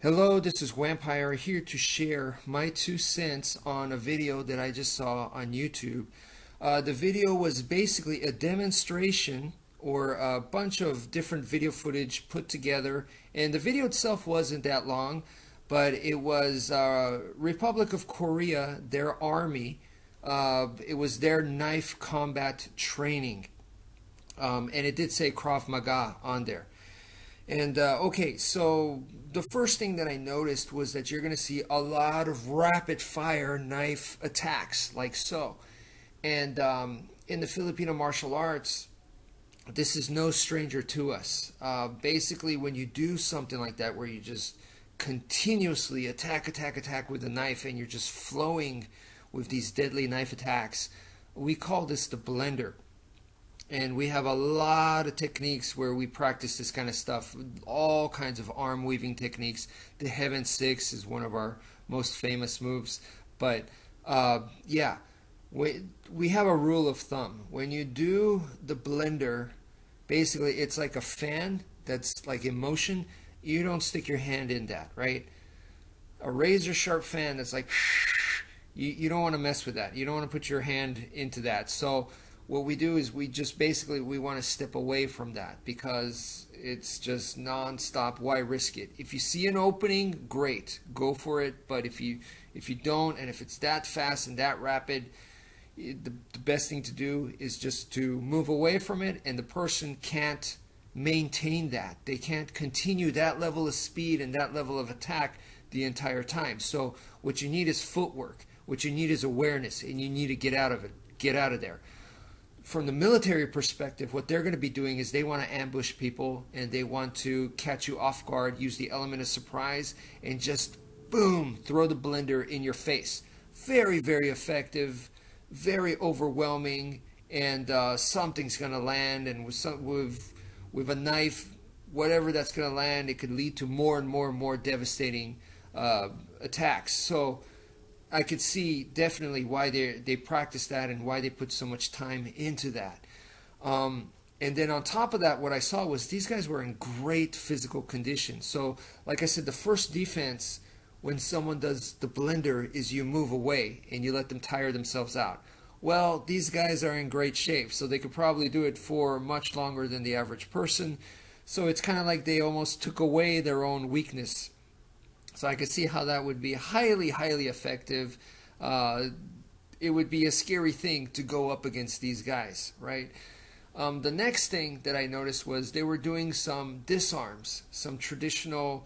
Hello, this is wmpyr here to share my 2 cents on a video that I just saw on YouTube. The video was basically a demonstration or a bunch of different video footage put together, and the video itself wasn't that long, but it was Republic of Korea, their army. It was their knife combat training, and it did say Krav Maga on there. And okay, so the first thing that I noticed was that you're going to see a lot of rapid fire knife attacks, like so. And in the Filipino martial arts, this is no stranger to us. Basically, when you do something like that, where you just continuously attack with a knife, and you're just flowing with these deadly knife attacks, we call this the blender. And we have a lot of techniques where we practice this kind of stuff, all kinds of arm weaving techniques. The Heaven Six is one of our most famous moves. But yeah, we have a rule of thumb. When you do the blender, basically it's like a fan that's like in motion. You don't stick your hand in that, right? A razor sharp fan that's like, you don't want to mess with that. You don't want to put your hand into that. So what we do is we just basically we want to step away from that because it's just non-stop. Why risk it? If you see an opening, great, go for it. But if you don't, and if it's that fast and that rapid, the best thing to do is just to move away from it, and the person can't maintain that. They can't continue that level of speed and that level of attack the entire time. So what you need is footwork. What you need is awareness, and you need to get out of it. Get out of there. From the military perspective, what they're going to be doing is they want to ambush people, and they want to catch you off guard, use the element of surprise, and just boom, throw the blender in your face. Very, very effective, very overwhelming, and something's going to land, and with a knife, whatever that's going to land, it could lead to more and more devastating attacks. So I could see definitely why they practice that and why they put so much time into that. And then on top of that, what I saw was these guys were in great physical condition. So like I said, the first defense when someone does the blender is you move away and you let them tire themselves out. Well, these guys are in great shape, so they could probably do it for much longer than the average person. So it's kind of like they almost took away their own weakness. So I could see how that would be highly effective. It would be a scary thing to go up against these guys, right? The next thing that I noticed was they were doing some disarms, some traditional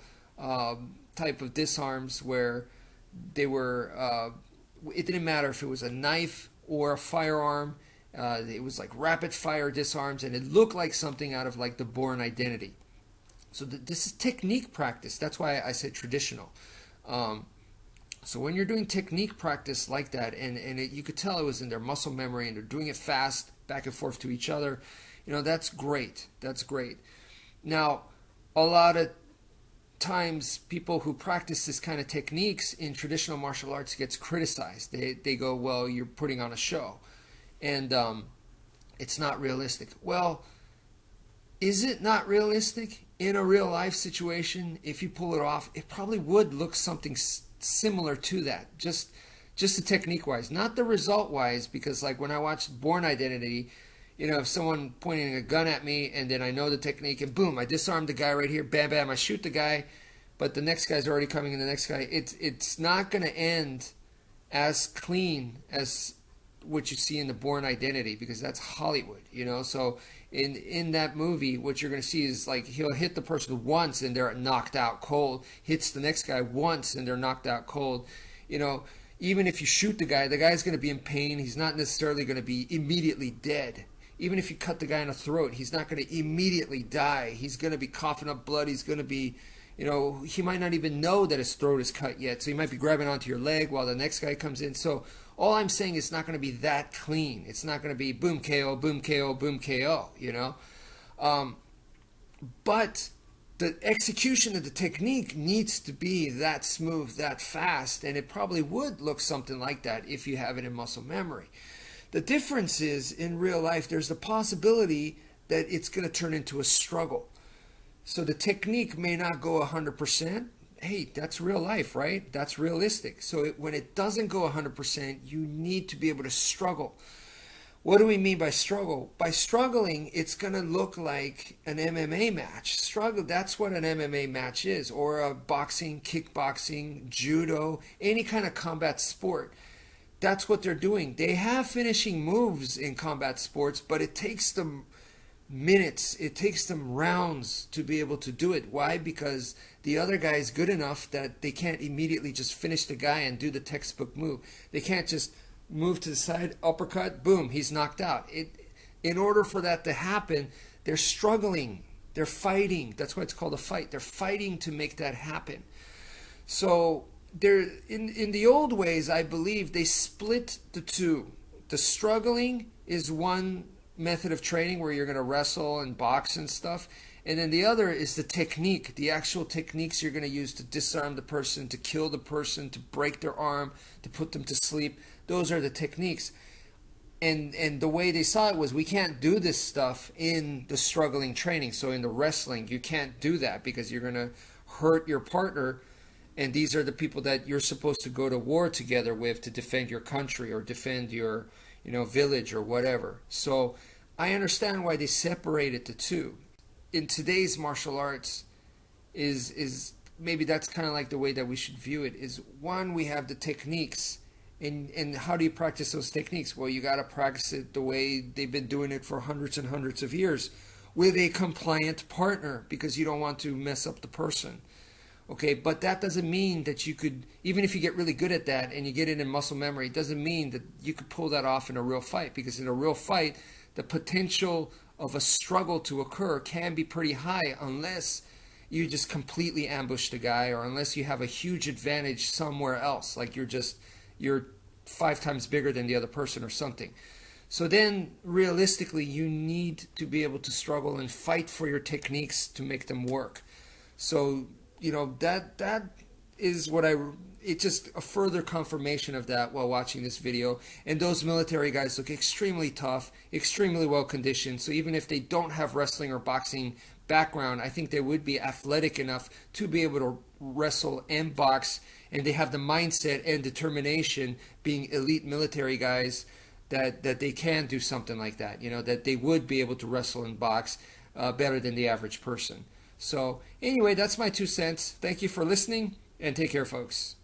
type of disarms where they were, it didn't matter if it was a knife or a firearm. It was like rapid fire disarms, and it looked like something out of like the Bourne Identity. So this is technique practice. That's why I said traditional. So when you're doing technique practice like that, and you could tell it was in their muscle memory, and they're doing it fast, back and forth to each other, that's great. That's great. Now, a lot of times people who practice this kind of techniques in traditional martial arts gets criticized. They go, well, you're putting on a show, and it's not realistic. Well, is it not realistic? In a real life situation, if you pull it off, it probably would look something similar to that. Just the technique wise, not the result wise, because like when I watched Bourne Identity, if someone pointing a gun at me and then I know the technique and boom, I disarm the guy right here, bam, bam, I shoot the guy, but the next guy's already coming and the next guy, it's not going to end as clean as what you see in the Bourne Identity, because that's Hollywood, so in that movie, what you're going to see is like he'll hit the person once and they're knocked out cold, hits the next guy once and they're knocked out cold. Even if you shoot the guy's going to be in pain. He's not necessarily going to be immediately dead. Even if you cut the guy in the throat, he's not going to immediately die. He's going to be coughing up blood. He's going to be, he might not even know that his throat is cut yet. So he might be grabbing onto your leg while the next guy comes in. So all I'm saying is it's not going to be that clean. It's not going to be boom KO, boom KO, boom KO, But the execution of the technique needs to be that smooth, that fast, and it probably would look something like that if you have it in muscle memory. The difference is, in real life, there's the possibility that it's going to turn into a struggle. So the technique may not go 100%, hey, that's real life, right? That's realistic. So when it doesn't go 100%, you need to be able to struggle. What do we mean by struggle? By struggling, it's going to look like an MMA match. Struggle, that's what an MMA match is, or a boxing, kickboxing, judo, any kind of combat sport. That's what they're doing. They have finishing moves in combat sports, but it takes them minutes, it takes them rounds to be able to do it. Why? Because the other guy is good enough that they can't immediately just finish the guy and do the textbook move. They can't just move to the side, uppercut, boom, he's knocked out. In order for that to happen, they're struggling, they're fighting. That's why it's called a fight. They're fighting to make that happen. So there, in the old ways, I believe they split the two. The struggling is one method of training where you're going to wrestle and box and stuff, and then the other is the technique, the actual techniques you're going to use to disarm the person, to kill the person, to break their arm, to put them to sleep. Those are the techniques. And the way they saw it was, we can't do this stuff in the struggling training. So in the wrestling, you can't do that because you're going to hurt your partner, and these are the people that you're supposed to go to war together with to defend your country or defend your, village or whatever. So I understand why they separated the two. In today's martial arts, is maybe that's kind of like the way that we should view it. Is one, we have the techniques, and how do you practice those techniques? Well, you got to practice it the way they've been doing it for hundreds and hundreds of years, with a compliant partner, because you don't want to mess up the person. Okay, but that doesn't mean that you could, even if you get really good at that and you get it in muscle memory, it doesn't mean that you could pull that off in a real fight. Because in a real fight, the potential of a struggle to occur can be pretty high unless you just completely ambush the guy, or unless you have a huge advantage somewhere else, like you're 5 times bigger than the other person or something. So then realistically, you need to be able to struggle and fight for your techniques to make them work. So that is what it's just a further confirmation of that while watching this video. And those military guys look extremely tough, extremely well conditioned. So even if they don't have wrestling or boxing background, I think they would be athletic enough to be able to wrestle and box. And they have the mindset and determination, being elite military guys, that they can do something like that. That they would be able to wrestle and box better than the average person. So anyway, that's my 2 cents. Thank you for listening, and take care, folks.